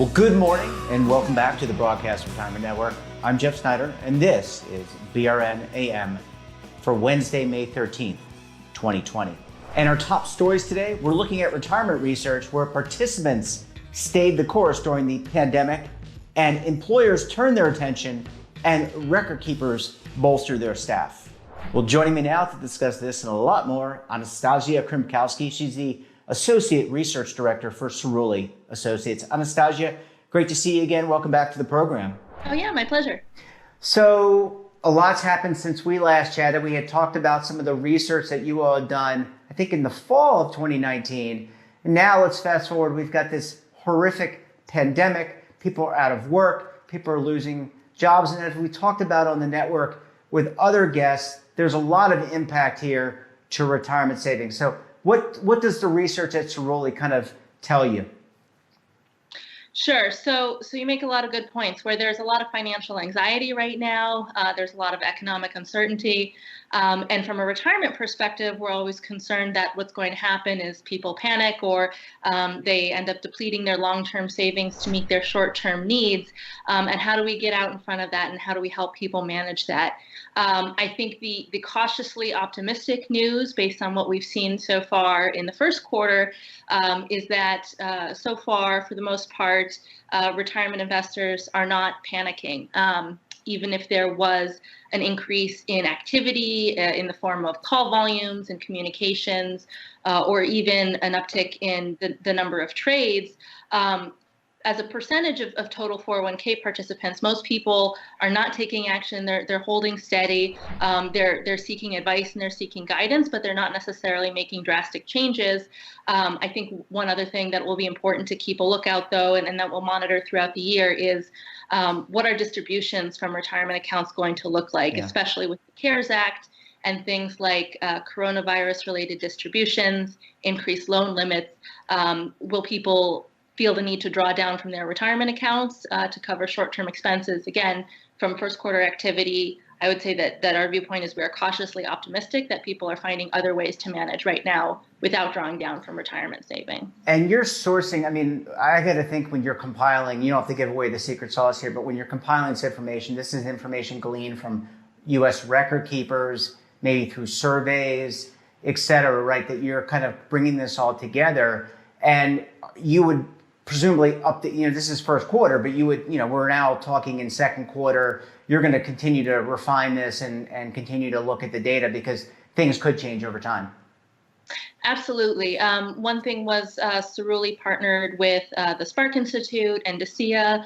Well, good morning and welcome back to the Broadcast Retirement Network. I'm Jeff Snyder and this is BRN AM for Wednesday, May 13th, 2020. And our top stories today, we're looking at retirement research where participants stayed the course during the pandemic and employers turned their attention and record keepers bolster their staff. Well, joining me now to discuss this and a lot more, Anastasia Krimkowski. She's the Associate Research Director for Cerulli Associates. Anastasia, great to see you again. Welcome back to the program. Oh yeah, my pleasure. So a lot's happened since we last chatted. We had talked about some of the research that you all had done, I think in the fall of 2019. And now let's fast forward. We've got this horrific pandemic. People are out of work. People are losing jobs. And as we talked about on the network with other guests, there's a lot of impact here to retirement savings. So what does the research at Cerulli kind of tell you? Sure. So you make a lot of good points. Where there's a lot of financial anxiety right now, there's a lot of economic uncertainty. And from a retirement perspective, we're always concerned that what's going to happen is people panic or they end up depleting their long-term savings to meet their short-term needs. And how do we get out in front of that, and how do we help people manage that? I think the cautiously optimistic news, based on what we've seen so far in the first quarter, is that so far, for the most part, retirement investors are not panicking. Even if there was an increase in activity in the form of call volumes and communications, or even an uptick in the number of trades, as a percentage of total 401k participants, most people are not taking action. They're holding steady. They're seeking advice and they're seeking guidance, but they're not necessarily making drastic changes. I think one other thing that will be important to keep a lookout, though, and that we'll monitor throughout the year is what are distributions from retirement accounts going to look like, especially with the CARES Act and things like coronavirus-related distributions, increased loan limits. Will people feel the need to draw down from their retirement accounts to cover short-term expenses? Again, from first quarter activity, I would say that our viewpoint is we're cautiously optimistic that people are finding other ways to manage right now without drawing down from retirement saving. And you're sourcing, I mean, I got to think when you're compiling, you don't have to give away the secret sauce here, but when you're compiling this is information gleaned from U.S. record keepers, maybe through surveys, et cetera, right? That you're kind of bringing this all together, and you would presumably this is first quarter, but you would, we're now talking in second quarter, you're going to continue to refine this and continue to look at the data because things could change over time. Absolutely. One thing was Cerulli partnered with the Spark Institute and DECIA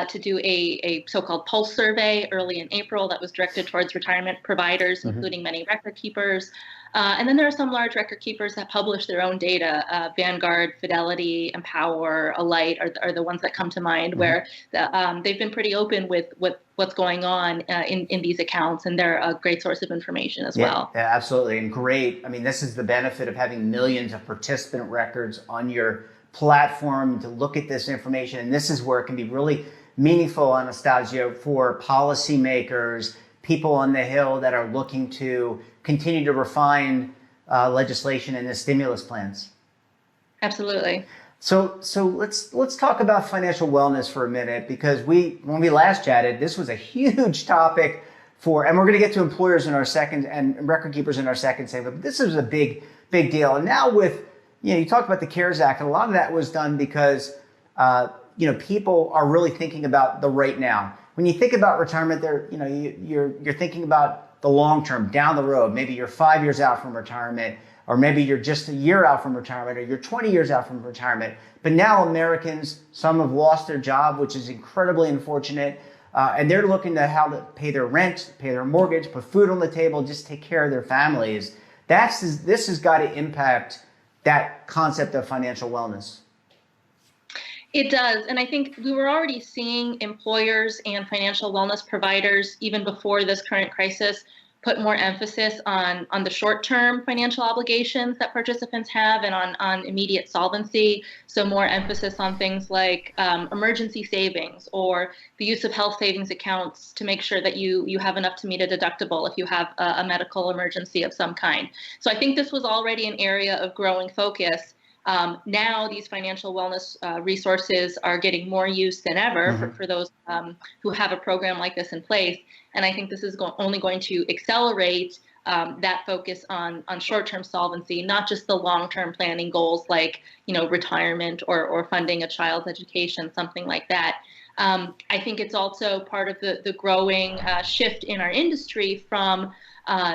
to do a so-called pulse survey early in April that was directed towards retirement providers, including many record keepers. And then there are some large record keepers that publish their own data. Vanguard, Fidelity, Empower, Alight are the ones that come to mind, where they've been pretty open with what's going on in these accounts, and they're a great source of information as well. Yeah, absolutely. And great. I mean, this is the benefit of having millions of participant records on your platform to look at this information. And this is where it can be really meaningful, Anastasia, for policymakers, people on the Hill that are looking to continue to refine legislation and the stimulus plans. Absolutely. So let's talk about financial wellness for a minute, because when we last chatted, this was a huge topic and we're going to get to employers in our second and record keepers in our second segment, but this is a big deal. And now with, you talked about the CARES Act, and a lot of that was done because, people are really thinking about the right now. When you think about retirement, you're thinking about the long term, down the road. Maybe you're 5 years out from retirement, or maybe you're just a year out from retirement, or you're 20 years out from retirement. But now Americans, some have lost their job, which is incredibly unfortunate, and they're looking to how to pay their rent, pay their mortgage, put food on the table, just take care of their families. This has got to impact that concept of financial wellness. It does. And I think we were already seeing employers and financial wellness providers, even before this current crisis, put more emphasis on the short-term financial obligations that participants have and on immediate solvency. So more emphasis on things like emergency savings or the use of health savings accounts to make sure that you have enough to meet a deductible if you have a medical emergency of some kind. So I think this was already an area of growing focus. Now these financial wellness resources are getting more use than ever for those who have a program like this in place. And I think this is only going to accelerate that focus on short-term solvency, not just the long-term planning goals like, retirement or funding a child's education, something like that. I think it's also part of the growing shift in our industry from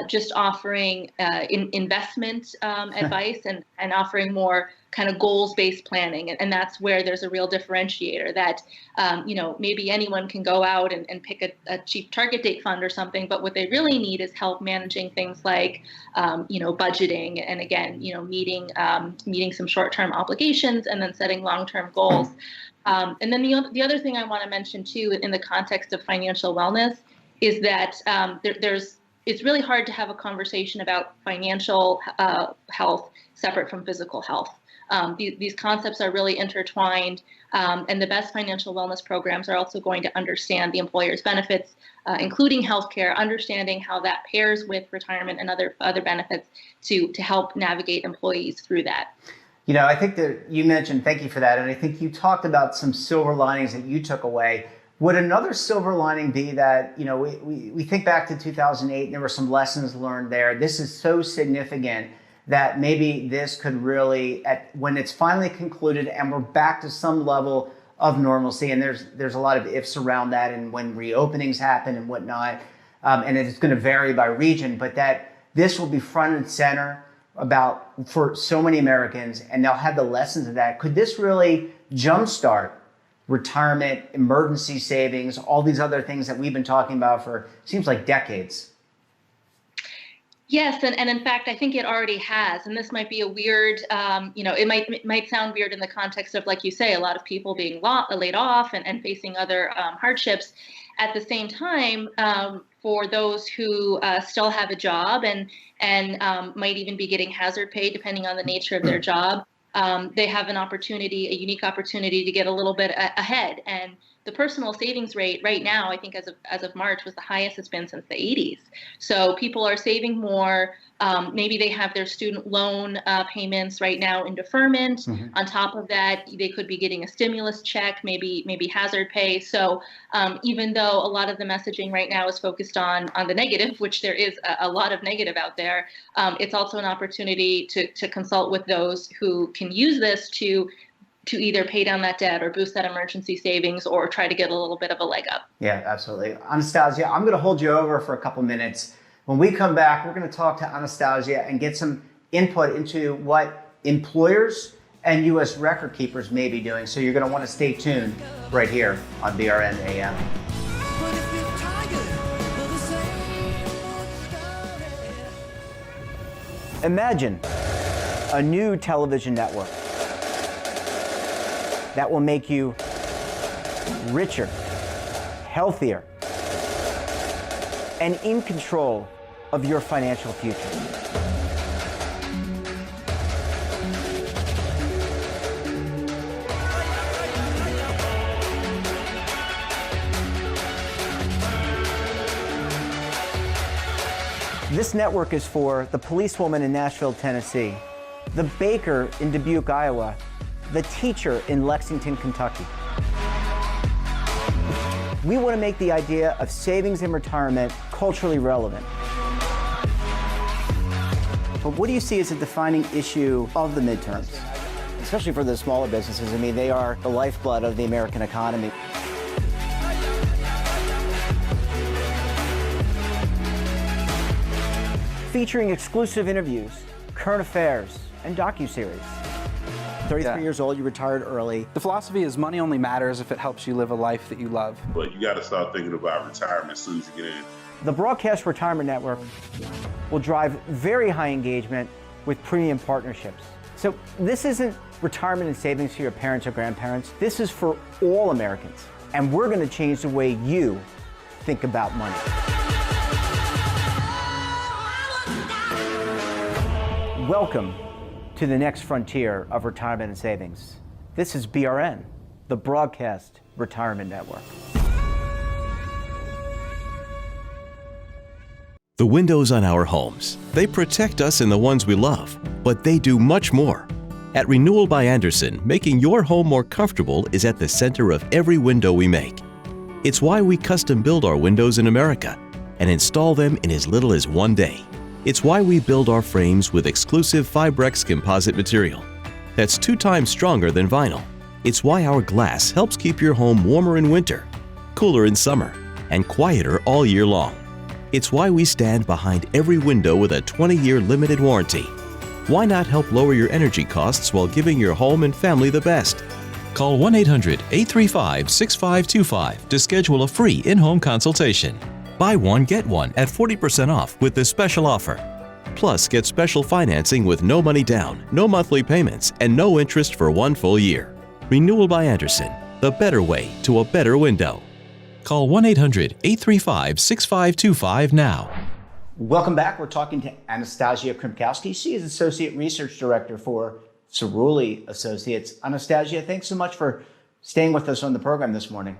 just offering investment advice and offering more kind of goals-based planning. And that's where there's a real differentiator that, maybe anyone can go out and pick a cheap target date fund or something, but what they really need is help managing things like, budgeting and again, meeting some short-term obligations and then setting long-term goals. And then the other thing I want to mention too, in the context of financial wellness, is that it's really hard to have a conversation about financial health separate from physical health. These concepts are really intertwined, and the best financial wellness programs are also going to understand the employer's benefits, including healthcare, understanding how that pairs with retirement and other benefits to help navigate employees through that. I think that you mentioned, thank you for that, and I think you talked about some silver linings that you took away. Would another silver lining be that, we think back to 2008, and there were some lessons learned there. This is so significant that maybe this could really, when it's finally concluded and we're back to some level of normalcy, and there's a lot of ifs around that and when reopenings happen and whatnot, and it's going to vary by region, but that this will be front and center for so many Americans, and they'll have the lessons of that. Could this really jumpstart retirement, emergency savings, all these other things that we've been talking about for, seems like decades? Yes, and in fact, I think it already has. And this might be a weird, it might sound weird in the context of, like you say, a lot of people being laid off and facing other hardships. At the same time, for those who still have a job and might even be getting hazard pay, depending on the nature of their job, they have a unique opportunity to get a little bit ahead. And the personal savings rate right now, I think as of March, was the highest it's been since the 80s. So people are saving more. Maybe they have their student loan payments right now in deferment. Mm-hmm. On top of that, they could be getting a stimulus check, maybe hazard pay. So even though a lot of the messaging right now is focused on the negative, which there is a lot of negative out there, it's also an opportunity to consult with those who can use this to either pay down that debt or boost that emergency savings or try to get a little bit of a leg up. Yeah, absolutely. Anastasia, I'm going to hold you over for a couple minutes. When we come back, we're going to talk to Anastasia and get some input into what employers and U.S. record keepers may be doing. So you're going to want to stay tuned right here on BRN AM. Imagine a new television network that will make you richer, healthier, and in control of your financial future. This network is for the policewoman in Nashville, Tennessee, the baker in Dubuque, Iowa, the teacher in Lexington, Kentucky. We want to make the idea of savings and retirement culturally relevant. But what do you see as a defining issue of the midterms, especially for the smaller businesses? I mean, they are the lifeblood of the American economy. Featuring exclusive interviews, current affairs, and docuseries. 33 years old, you retired early. The philosophy is money only matters if it helps you live a life that you love. But you got to start thinking about retirement as soon as you get in. The Broadcast Retirement Network will drive very high engagement with premium partnerships. So this isn't retirement and savings for your parents or grandparents. This is for all Americans. And we're going to change the way you think about money. Welcome to the next frontier of retirement and savings. This is BRN, the Broadcast Retirement Network. The windows on our homes, they protect us and the ones we love, but they do much more. At Renewal by Andersen, making your home more comfortable is at the center of every window we make. It's why we custom build our windows in America and install them in as little as 1 day. It's why we build our frames with exclusive Fibrex composite material that's 2 times stronger than vinyl. It's why our glass helps keep your home warmer in winter, cooler in summer, and quieter all year long. It's why we stand behind every window with a 20-year limited warranty. Why not help lower your energy costs while giving your home and family the best? Call 1-800-835-6525 to schedule a free in-home consultation. Buy one, get one at 40% off with this special offer. Plus, get special financing with no money down, no monthly payments, and no interest for 1 full year. Renewal by Andersen, the better way to a better window. Call 1-800-835-6525 now. Welcome back. We're talking to Anastasia Krimkowski. She is Associate Research Director for Cerulli Associates. Anastasia, thanks so much for staying with us on the program this morning.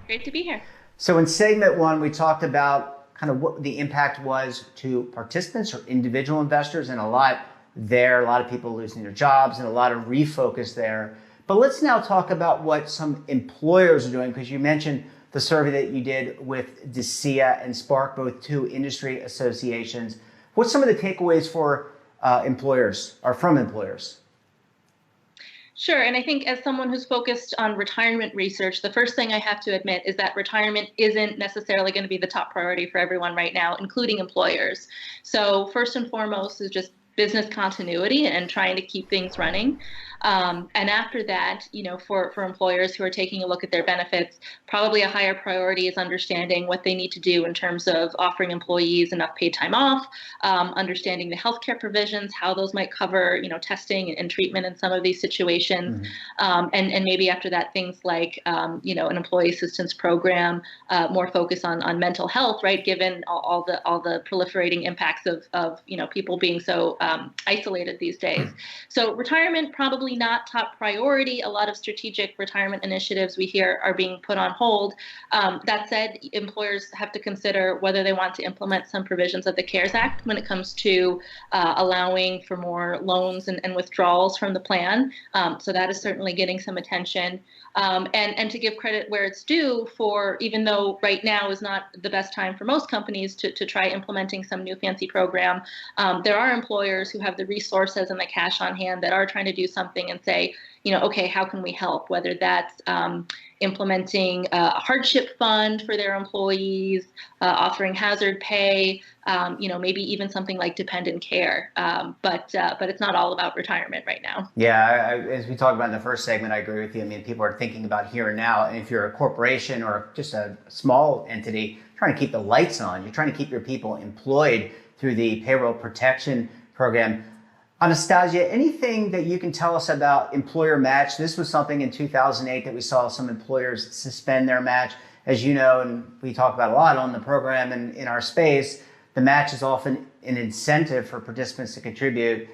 Great to be here. So in segment 1, we talked about kind of what the impact was to participants or individual investors, and a lot of people losing their jobs and a lot of refocus there. But let's now talk about what some employers are doing, because you mentioned the survey that you did with DECIA and Spark, both 2 industry associations. What's some of the takeaways for employers or from employers? Sure. And I think as someone who's focused on retirement research, the first thing I have to admit is that retirement isn't necessarily going to be the top priority for everyone right now, including employers. So first and foremost is just business continuity and trying to keep things running. And after that, for employers who are taking a look at their benefits, probably a higher priority is understanding what they need to do in terms of offering employees enough paid time off, understanding the healthcare provisions, how those might cover, testing and treatment in some of these situations. And maybe after that, things like, an employee assistance program, more focus on mental health, right? Given all the proliferating impacts of people being so isolated these days. So retirement probably not top priority. A lot of strategic retirement initiatives we hear are being put on hold. That said, employers have to consider whether they want to implement some provisions of the CARES Act when it comes to allowing for more loans and withdrawals from the plan. So that is certainly getting some attention. And to give credit where it's due, for even though right now is not the best time for most companies to try implementing some new fancy program, there are employers who have the resources and the cash on hand that are trying to do something and say, okay, how can we help? Whether that's implementing a hardship fund for their employees, offering hazard pay, maybe even something like dependent care. But it's not all about retirement right now. Yeah, as we talked about in the first segment, I agree with you. I mean, people are thinking about here and now. And if you're a corporation or just a small entity, trying to keep the lights on, you're trying to keep your people employed through the payroll protection program. Anastasia, anything that you can tell us about employer match? This was something in 2008 that we saw some employers suspend their match. As you know, and we talk about a lot on the program and in our space, the match is often an incentive for participants to contribute.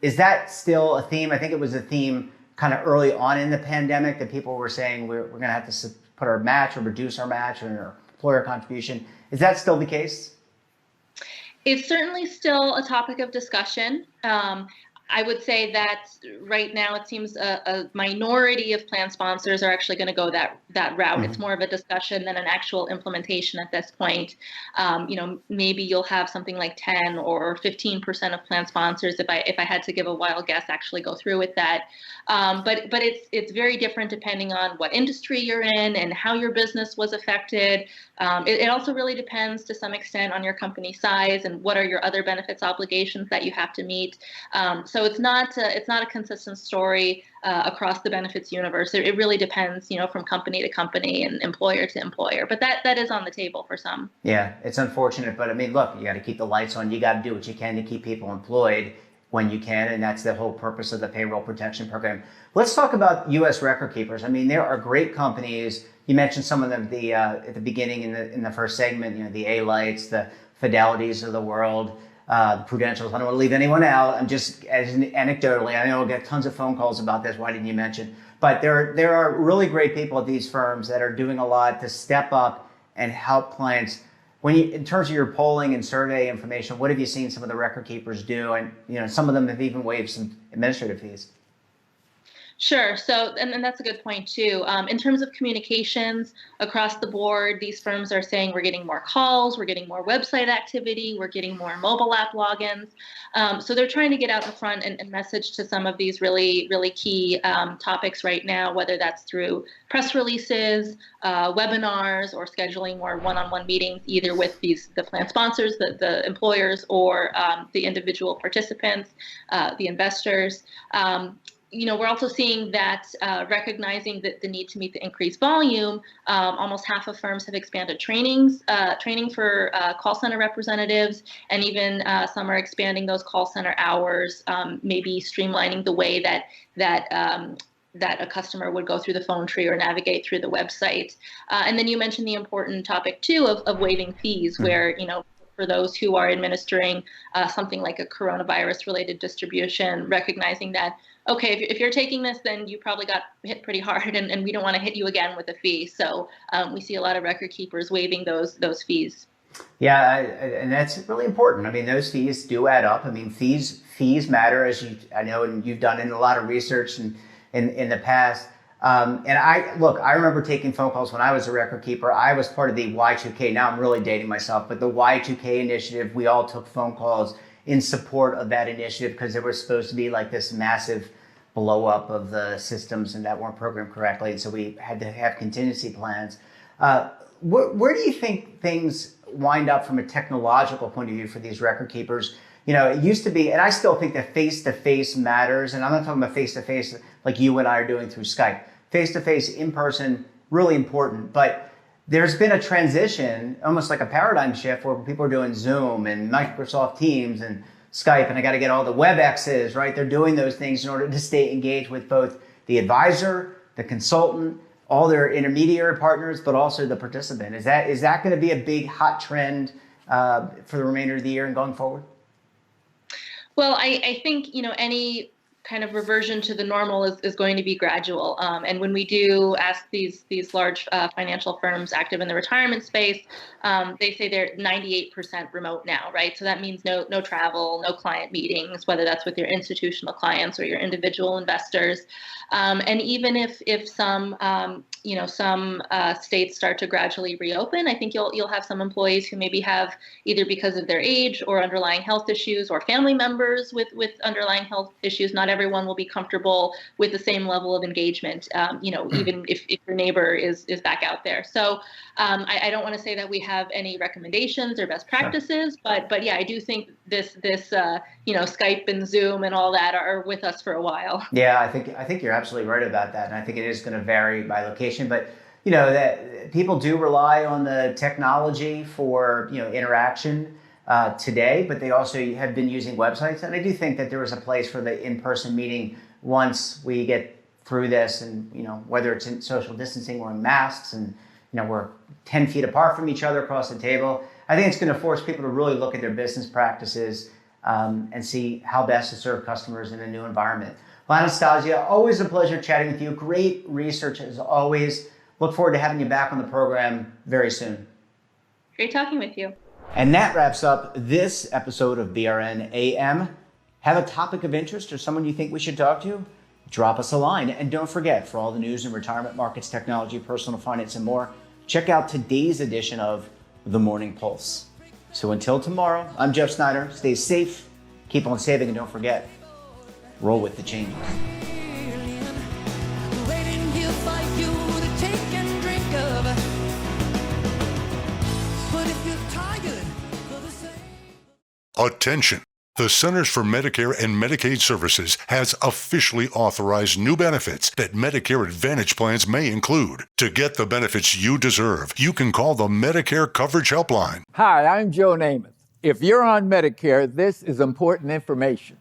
Is that still a theme? I think it was a theme kind of early on in the pandemic that people were saying we're going to have to put our match or reduce our match or our employer contribution. Is that still the case? It's certainly still a topic of discussion. I would say that right now it seems a minority of plan sponsors are actually going to go that route. It's more of a discussion than an actual implementation at this point. Maybe you'll have something like 10 or 15% of plan sponsors, if I had to give a wild guess, actually go through with that. But it's very different depending on what industry you're in and how your business was affected. It also really depends to some extent on your company size and what are your other benefits obligations that you have to meet. So it's not a consistent story across the benefits universe. It really depends, from company to company and employer to employer. But that is on the table for some. Yeah, it's unfortunate, but I mean, look, you got to keep the lights on. You got to do what you can to keep people employed when you can, and that's the whole purpose of the payroll protection program. Let's talk about U.S. record keepers. I mean, there are great companies. You mentioned some of them at the beginning in the first segment. The A-Lights, the Fidelities of the world. The Prudentials. I don't want to leave anyone out. I'm just anecdotally. I know I'll get tons of phone calls about this. Why didn't you mention? But there are really great people at these firms that are doing a lot to step up and help clients in terms of your polling and survey information, what have you seen some of the record keepers do? And some of them have even waived some administrative fees. Sure. So, and that's a good point too. In terms of communications across the board, these firms are saying we're getting more calls, we're getting more website activity, we're getting more mobile app logins. So they're trying to get out in front and message to some of these really, really key topics right now, whether that's through press releases, webinars, or scheduling more one-on-one meetings, either with the plan sponsors, the employers, or the individual participants, the investors. We're also seeing that recognizing that the need to meet the increased volume, almost half of firms have expanded training for call center representatives, and even some are expanding those call center hours, maybe streamlining the way that a customer would go through the phone tree or navigate through the website. And then you mentioned the important topic too of waiving fees, where for those who are administering something like a coronavirus-related distribution, recognizing that, okay, if you're taking this, then you probably got hit pretty hard, and we don't want to hit you again with a fee. So we see a lot of record keepers waiving those fees. Yeah, and that's really important. I mean, those fees do add up. I mean, fees matter, I know, and you've done in a lot of research in the past. And I remember taking phone calls when I was a record keeper. I was part of the Y2K. Now I'm really dating myself, but the Y2K initiative, we all took phone calls in support of that initiative because there was supposed to be like this massive blow up of the systems and that weren't programmed correctly. And so we had to have contingency plans. Where do you think things wind up from a technological point of view for these record keepers? It used to be, and I still think that face-to-face matters. And I'm not talking about face-to-face like you and I are doing through Skype. Face-to-face, in person, really important. But there's been a transition, almost like a paradigm shift, where people are doing Zoom and Microsoft Teams and Skype, and I got to get all the WebExes, right? They're doing those things in order to stay engaged with both the advisor, the consultant, all their intermediary partners, but also the participant. Is that going to be a big hot trend for the remainder of the year and going forward? Well, I think, any kind of reversion to the normal is going to be gradual. And when we do ask these large financial firms active in the retirement space, they say they're 98% remote now, right? So that means no travel, no client meetings, whether that's with your institutional clients or your individual investors. And even if some states start to gradually reopen, I think you'll have some employees who maybe have, either because of their age or underlying health issues, or family members with underlying health issues. Not everyone will be comfortable with the same level of engagement, even if your neighbor is back out there. So I don't want to say that we have any recommendations or best practices, but yeah, I do think this Skype and Zoom and all that are with us for a while. Yeah, I think you're absolutely right about that, and I think it is going to vary by location. But that people do rely on the technology for interaction today, but they also have been using websites, and I do think that there is a place for the in-person meeting once we get through this, and whether it's in social distancing, wearing masks, and we're 10 feet apart from each other across the table. I think it's going to force people to really look at their business practices and see how best to serve customers in a new environment. Well, Anastasia, always a pleasure chatting with you. Great research as always. Look forward to having you back on the program very soon. Great talking with you. And that wraps up this episode of BRN AM. Have a topic of interest or someone you think we should talk to? Drop us a line. And don't forget, for all the news in retirement markets, technology, personal finance, and more, check out today's edition of The Morning Pulse. So until tomorrow, I'm Jeff Snyder. Stay safe, keep on saving, and don't forget, roll with the changes. Attention! The Centers for Medicare and Medicaid Services has officially authorized new benefits that Medicare Advantage plans may include. To get the benefits you deserve, you can call the Medicare Coverage Helpline. Hi, I'm Joe Namath. If you're on Medicare, this is important information.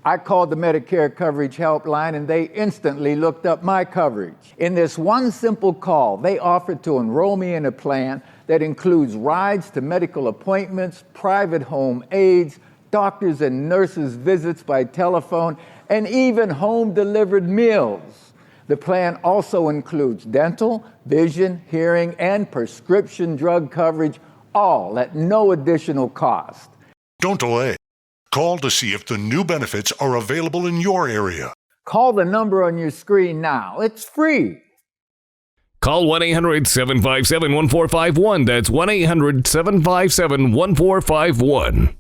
I called the Medicare Coverage Helpline and they instantly looked up my coverage. In this one simple call, they offered to enroll me in a plan that includes rides to medical appointments, private home aides, doctors and nurses' visits by telephone, and even home-delivered meals. The plan also includes dental, vision, hearing, and prescription drug coverage, all at no additional cost. Don't delay. Call to see if the new benefits are available in your area. Call the number on your screen now. It's free. Call 1-800-757-1451. That's 1-800-757-1451.